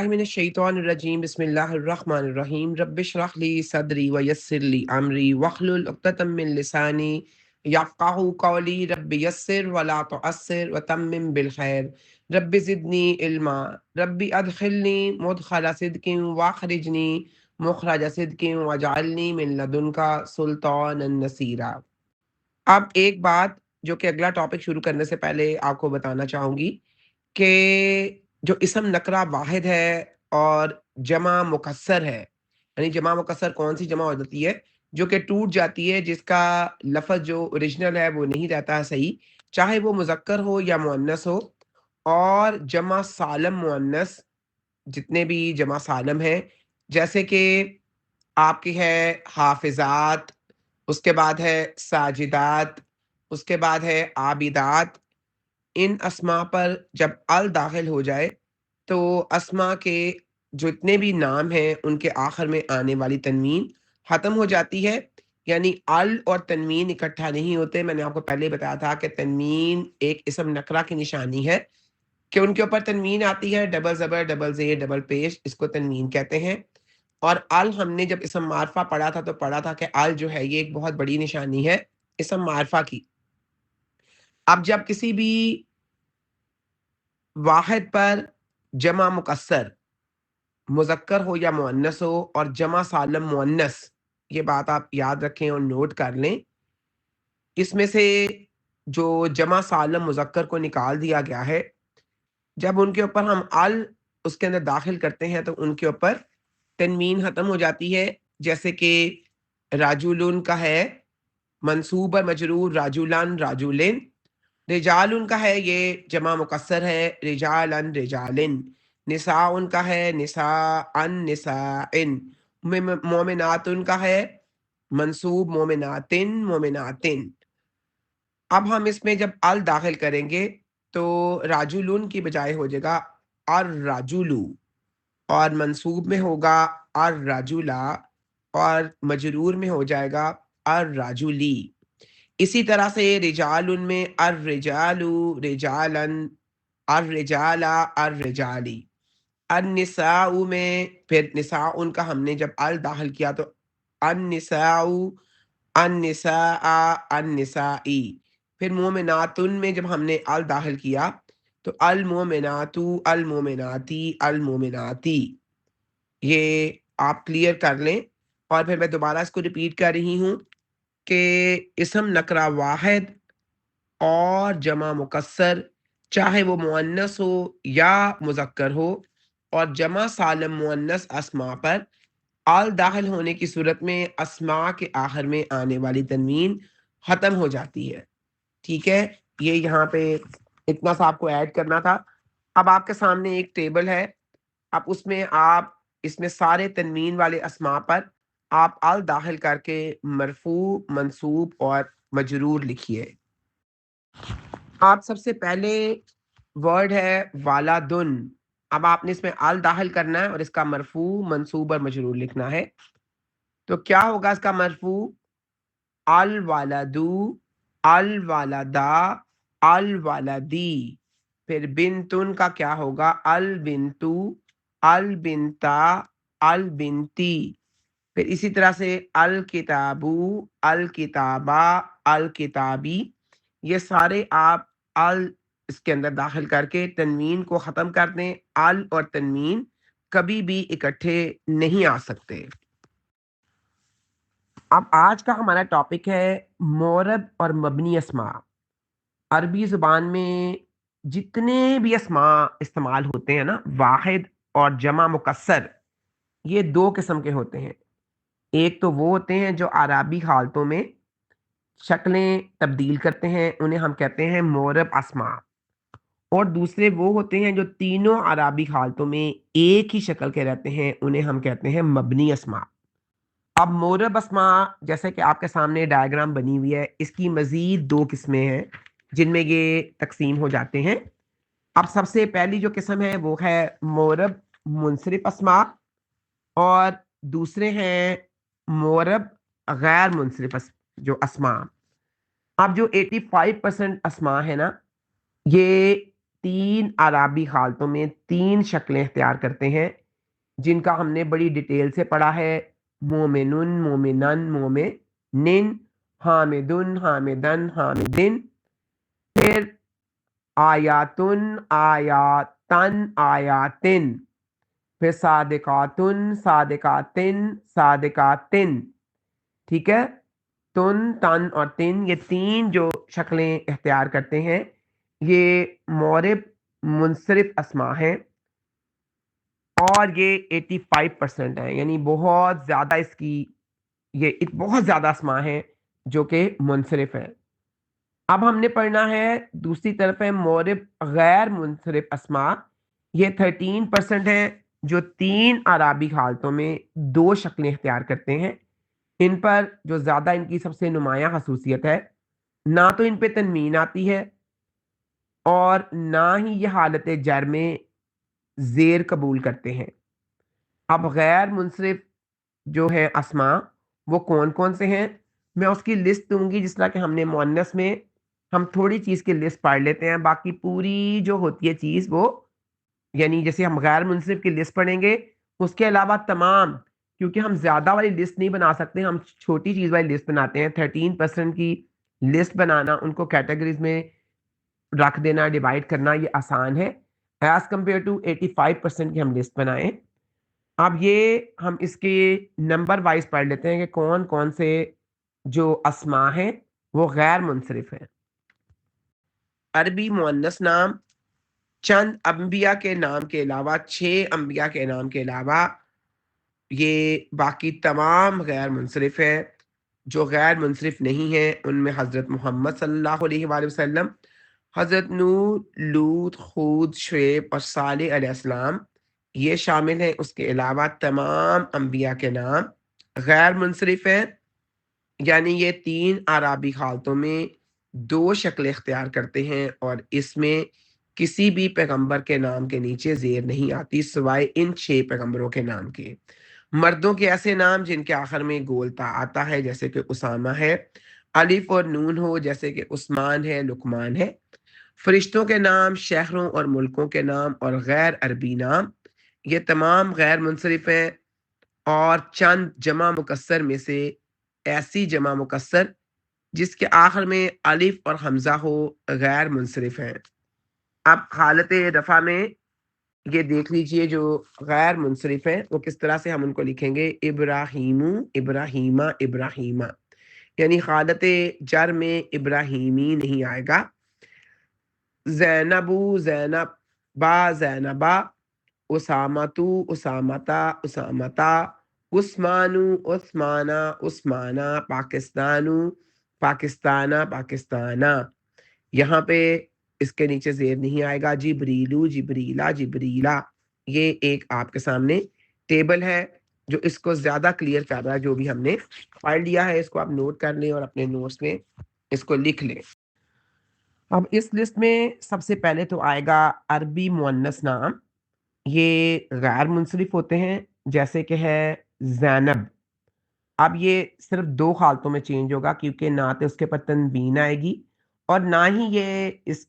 मिनश्शैतानिर्रजीम बिस्मिल्लाहिर्रहमानिर्रहीम रब्बिश्रह ली सदरी वयस्सिर ली अमरी वहलुल उक़्दतम मिन लिसानी यफ़क़हू क़ौली रब्बि यस्सिर वला तुअस्सिर वतम्मिम बिल खैर रब्बि ज़िदनी इल्मा रब्बि अदखिलनी मुदखला सिद्क़िन वअख़रिजनी मुख़रज सिद्क़िन वजअलनी मिन लदुनका सुल्तानन नसीरा। अब एक बात जो कि अगला टॉपिक शुरू करने से पहले आपको बताना चाहूँगी कि जो इसम नकरा वाहिद है और जमा मुकस्सर है, यानी जमा मुकस्सर कौन-सी जमा हो जाती है, जो कि टूट जाती है, जिसका लफ़्ज़ जो ओरिजिनल है वो नहीं रहता है सही, चाहे वो मुज़क्कर हो या मुअन्नस हो। और जमा सालम मुअन्नस जितने भी जमा सालम हैं, जैसे कि आपकी है हाफ़िज़ात, उसके बाद है साजिदात, उसके बाद है आबिदात। इन अस्मा पर जब अल दाखिल हो जाए तो अस्मा के जितने भी नाम हैं उनके आखिर में आने वाली तनवीन ख़त्म हो जाती है। यानी अल और तनवीन इकट्ठा नहीं होते। मैंने आपको पहले ही बताया था कि तनवीन एक इसम नकरा की निशानी है कि उनके ऊपर तनवीन आती है, डबल ज़बर, डबल ज़ेर, डबल पेश, इसको तनवीन कहते हैं। और अल हमने जब इसम मारफ़ा पढ़ा था तो पढ़ा था कि अल जो है ये एक बहुत बड़ी निशानी है इसम मारफ़ा की। अब जब किसी भी वाहिद पर जमा मुकस्सर मुज़क्कर हो या मुअन्नस हो और जमा सालम मुअन्नस, ये बात आप याद रखें और नोट कर लें। इसमें से जो जमा सालम मुज़क्कर को निकाल दिया गया है, जब उनके ऊपर हम अल उसके अंदर दाखिल करते हैं तो उनके ऊपर तनवीन ख़त्म हो जाती है। जैसे कि राजुलुन का है मंसूब और मजरूर राजुलन, राजुलिन। रिजालुन का है ये जमा मुकस्सर है रिजालन, रिजालिन। निसाउन का है निसाअन, निसाइन। मोमिनातुन का है मंसूब मोमिनातिन, मोमिनातिन। अब हम इसमें जब अल दाखिल करेंगे तो राजुलुन की बजाय हो जाएगा अर्राजुलु, और मंसूब में होगा अर्राजुला, और मजरूर में हो जाएगा अर्राजुली। इसी तरह से रिजालुन में अर्रिजालु, रिजालन, अर्रिजाला, अर्रिजाली। अन्निसाउ में फिर निसाउन का हमने जब अल दाखिल किया तो अन्निसाउ, अन्निसाआ, अन्निसाई। फिर मोमिनातुन में जब हमने अल दाखिल किया तो अल मोमिनातु, अल मोमिनाती, अल मोमिनाती। ये आप क्लियर कर लें। और फिर मैं दोबारा इसको रिपीट कर रही हूँ कि इसम नकरा वाहिद और जमा मुकस्सर, चाहे वो मुअन्नस हो या मुज़क्कर हो, और जमा सालम मुअन्नस अस्मा पर आल दाखिल होने की सूरत में अस्मा के आखिर में आने वाली तनवीन ख़त्म हो जाती है। ठीक है? ये यहाँ पे इतना सा आपको ऐड करना था। अब आपके सामने एक टेबल है, अब उसमें आप इसमें सारे तनवीन वाले अस्मा पर आप अल दाखिल करके मरफ़ू, मंसूब और मजरूर लिखिए। आप सबसे पहले वर्ड है वालादुन। अब आपने इसमें अल दाखिल करना है और इसका मरफ़ू, मंसूब और मजरूर लिखना है। तो क्या होगा इसका मरफ़ू? अल वालदू, अल वालदा, अल वालदी। फिर बिनतुन का क्या होगा? अल बिनतु, अल बिनता, अल बिनती। फिर इसी तरह से अल किताबू, अल किताबा, अल किताबी। ये सारे आप अल इसके अंदर दाखिल करके तनवीन को ख़त्म कर दें। अल और तनवीन कभी भी इकट्ठे नहीं आ सकते। अब आज का हमारा टॉपिक है मोरब और मबनी अस्मा। अरबी ज़ुबान में जितने भी अस्मा इस्तेमाल होते हैं ना, वाहिद और जमा मुकस्सर, ये 2 किस्म के होते हैं। एक तो वो होते हैं जो अरबी हालतों में शक्लें तब्दील करते हैं, उन्हें हम कहते हैं मोरब अस्मा। और दूसरे वो होते हैं जो तीनों अरबी हालतों में एक ही शक्ल के रहते हैं, उन्हें हम कहते हैं मबनी अस्मा। अब मोरब अस्मा जैसे कि आपके सामने डायग्राम बनी हुई है, इसकी मज़ीद 2 किस्में हैं, जिनमें ये तक़सीम हो जाते हैं। अब सबसे पहली जो किस्म है वो है मोरब मुनसरिफ अस्मा, और दूसरे हैं मोरब गैर मुनसरिफ जो अस्मा। अब जो 85% अस्मा है ना, ये 3 आराबी हालतों में 3 शक्लें इख्तियार करते हैं, जिनका हमने बड़ी डिटेल से पढ़ा है। मोमिनुन, मोमिनन, मोमिनिन, हामिदुन, हामिदन, हामिदिन। फिर आयातुन, आयातन, आयातिन। फिर सादिकातुन, सादिकातिन, सादिकातिन। ठीक है? तुन, तन और तिन, ये 3 जो शक्लें इख्तियार करते हैं, ये मौरिब मुनसरिफ अस्मा हैं और ये 85% है, यानी बहुत ज़्यादा इसकी ये बहुत ज़्यादा अस्मा हैं जो कि मुनसरिफ हैं। अब हमने पढ़ना है दूसरी तरफ है मौरिब गैर मुनसरिफ अस्मा, ये 13% है जो 3 आराबी हालतों में 2 शक्लें इख्तियार करते हैं। इन पर जो ज़्यादा इनकी सबसे नुमायाँ खसूसियत है, ना तो इन पे तनवीन आती है और ना ही ये हालत जर में ज़ेर कबूल करते हैं। अब गैर मुनसरिफ जो है अस्मा, वो कौन-कौन से हैं? मैं उसकी लिस्ट दूँगी जिस तरह कि हमने मुअन्नस में हम थोड़ी चीज़ की लिस्ट पढ़ लेते हैं, बाकी पूरी जो होती है चीज़ वो यानी जैसे हम गैर मुनसिफ की लिस्ट पढ़ेंगे, उसके अलावा तमाम क्योंकि हम ज़्यादा वाली लिस्ट नहीं बना सकते, हम छोटी चीज़ वाली लिस्ट बनाते हैं। 13% की लिस्ट बनाना, उनको कैटेगरीज़ में रख देना, डिवाइड करना ये आसान है, एज़ कम्पेयर टू 85% की हम लिस्ट बनाएँ। अब ये हम इसके नंबर वाइज़ पढ़ लेते हैं कि कौन-कौन से जो अस्मा हैं, वो गैर मुनसरिफ हैं। अरबी मुअन्नस नाम चंद अंबिया के नाम के अलावा 6 अंबिया के नाम के अलावा ये बाकी तमाम गैर मुनसरिफ हैं। जो गैर मुनसरिफ नहीं हैं उनमें हज़रत मोहम्मद सल्लल्लाहु अलैहि वसल्लम, हज़रत नूह, लूत, हूद, शुएब और सालेह अलैहिस्सलाम ये शामिल हैं। उसके अलावा तमाम अंबिया के नाम गैर मुनसरिफ हैं, यानी ये 3 आराबी हालतों में 2 शक्लें इख्तियार करते हैं और इसमें किसी भी पैगंबर के नाम के नीचे ज़ेर नहीं आती सिवाय इन 6 पैगंबरों के नाम के। मर्दों के ऐसे नाम जिनके आखिर में गोलता आता है जैसे कि उसामा है, अलिफ और नून हो जैसे कि उस्मान है, लुकमान है। फरिश्तों के नाम, शहरों और मुल्कों के नाम और गैर अरबी नाम, ये तमाम गैर मुनसरिफ हैं और चंद जमा मुकस्सर में से ऐसी जमा मुकस्सर जिसके आखिर में अलिफ और हमज़ा हो गैर मुनसरिफ हैं। अब हालत रफ़ा में ये देख लीजिए जो गैर मुनसरिफ हैं वो किस तरह से हम उनको लिखेंगे, इब्राहीमु, इब्राहीमा, इब्राहीमा, यानी हालत जर में इब्राहीमी नहीं आएगा। ज़ैनबु, ज़ैनबा, ज़ैनबा, उसामतु, उसामता, उसामता, उस्मानु, उस्माना, उस्माना, पाकिस्तानु, पाकिस्ताना, पाकिस्ताना। यहाँ पे इसके नीचे ज़ेर नहीं आएगा। जिब्रीलु, जिब्रीला, जिब्रीला। ये एक आपके सामने टेबल है जो इसको ज़्यादा क्लियर कर रहा है। जो भी हमने पढ़ लिया है इसको आप नोट कर लें और अपने नोट्स में इसको लिख लें। अब इस लिस्ट में सबसे पहले तो आएगा अरबी मुअन्नस नाम, ये गैर मुनसरिफ होते हैं जैसे कि है ज़ैनब। अब ये सिर्फ 2 हालतों में चेंज होगा क्योंकि ना तो उसके ऊपर तनवीन आएगी और ना ही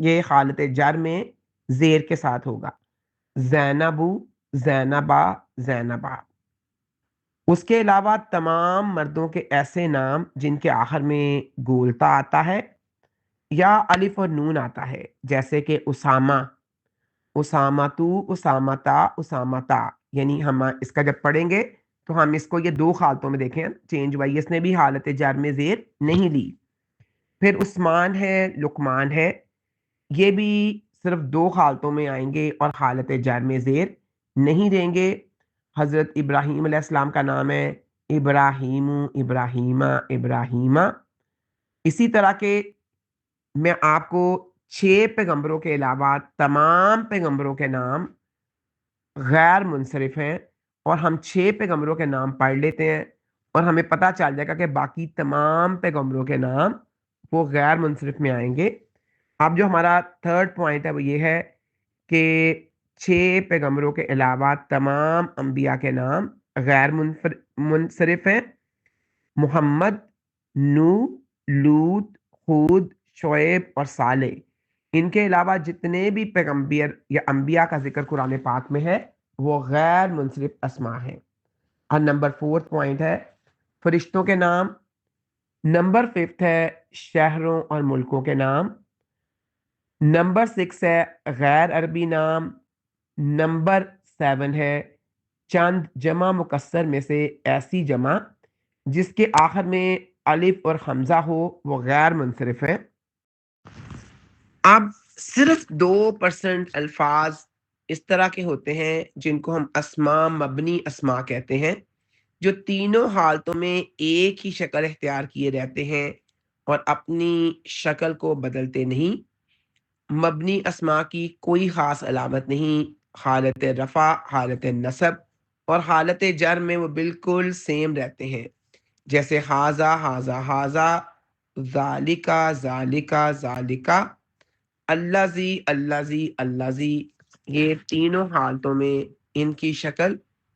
ये हालत जर में ज़ेर के साथ होगा। ज़ैनबु, ज़ैनबा, ज़ैनबा। उसके अलावा तमाम मर्दों के ऐसे नाम जिनके आखिर में गोलता आता है या अलिफ और नून आता है जैसे कि उसामा, उसामतु, उसामता, उसामता, यानी हम इसका जब पढ़ेंगे तो हम इसको ये 2 हालतों में देखें चेंज हुआ है, इसने भी हालत जार में ज़ेर नहीं ली। फिर उस्मान है, लुकमान है, ये भी सिर्फ़ 2 हालतों में आएँगे और हालत जार में ज़ेर नहीं देंगे। हज़रत इब्राहीम अलैहिस्सलाम का नाम है इब्राहीमु, इब्राहीमा, इब्राहीमा। इसी तरह के मैं आपको 6 पैगंबरों के अलावा तमाम पैगंबरों के नाम गैर मुनसरिफ हैं और हम 6 पैगंबरों के नाम पढ़ लेते हैं और हमें पता चल जाएगा कि बाकी तमाम पैगंबरों के नाम वो गैर मुनसरिफ में आएँगे। अब जो हमारा थर्ड पॉइंट है वो ये है कि 6 पैगंबरों के अलावा तमाम अंबिया के नाम गैर मुनसरिफ हैं। मोहम्मद, नूह, लूत, हूद, शुएब और सालेह, ان کے علاوہ جتنے بھی پیغمبر یا انبیاء کا ذکر قرآن پاک میں ہے وہ غیر منصرف اسماء ہیں۔ اور نمبر 4 پوائنٹ ہے فرشتوں کے نام، نمبر 5 ہے شہروں اور ملکوں کے نام، نمبر 6 ہے غیر عربی نام، نمبر 7 ہے چند جمع مکسر میں سے ایسی جمع جس کے آخر میں الف اور حمزہ ہو وہ غیر منصرف ہے۔ اب صرف 2% الفاظ اس طرح کے ہوتے ہیں جن کو ہم اسماء مبنی اسماء کہتے ہیں، جو تینوں حالتوں میں ایک ہی شکل اختیار کیے رہتے ہیں اور اپنی شکل کو بدلتے نہیں۔ مبنی اسماء کی کوئی خاص علامت نہیں، حالت رفع، حالت نصب اور حالت جر میں وہ بالکل سیم رہتے ہیں، جیسے حاذا حاذا حاذا، ذالکا ذالکا ذالکا، الذی الذی الذی، یہ تینوں حالتوں میں ان کی شکل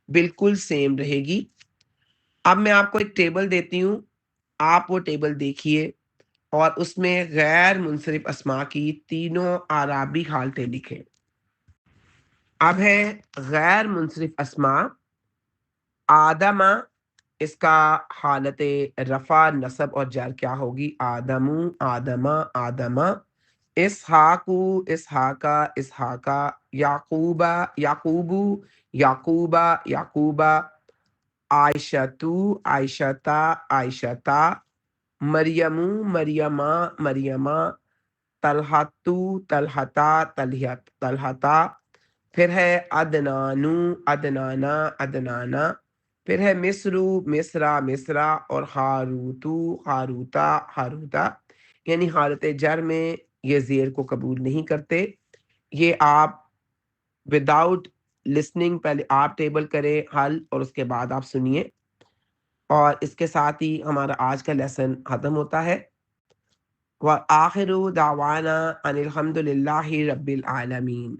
بالکل سیم رہے گی۔ اب میں آپ کو ایک ٹیبل دیتی ہوں، آپ وہ ٹیبل دیکھیے اور اس میں غیر منصرف اسماء کی تینوں اعرابی حالتیں لکھیں۔ اب ہے غیر منصرف اسماء، آدمہ، اس کا حالت رفع نصب اور جر کیا ہوگی؟ آدمو آدمہ آدمہ، اسحاقو اسحاقہ اسحاقہ، یعقوبہ یعقوبو یعقوبہ یعقوبہ، عائشتو عائشتا عائشتا، مریمو مریمہ مریمہ، طلحتو طلحتا طلحتا، پھر ہے عدنانو عدنانا عدنانا، پھر ہے مصرو مصرا مصرا، اور ہاروتو ہاروتا ہاروتا۔ یعنی حالت جر میں یہ زیر کو قبول نہیں کرتے۔ یہ آپ وداؤٹ لسننگ پہلے آپ ٹیبل کریں حل اور اس کے بعد آپ سنیے، اور اس کے ساتھ ہی ہمارا آج کا لیسن ختم ہوتا ہے۔ وآخر دعوانا ان الحمد للہ رب العالمین۔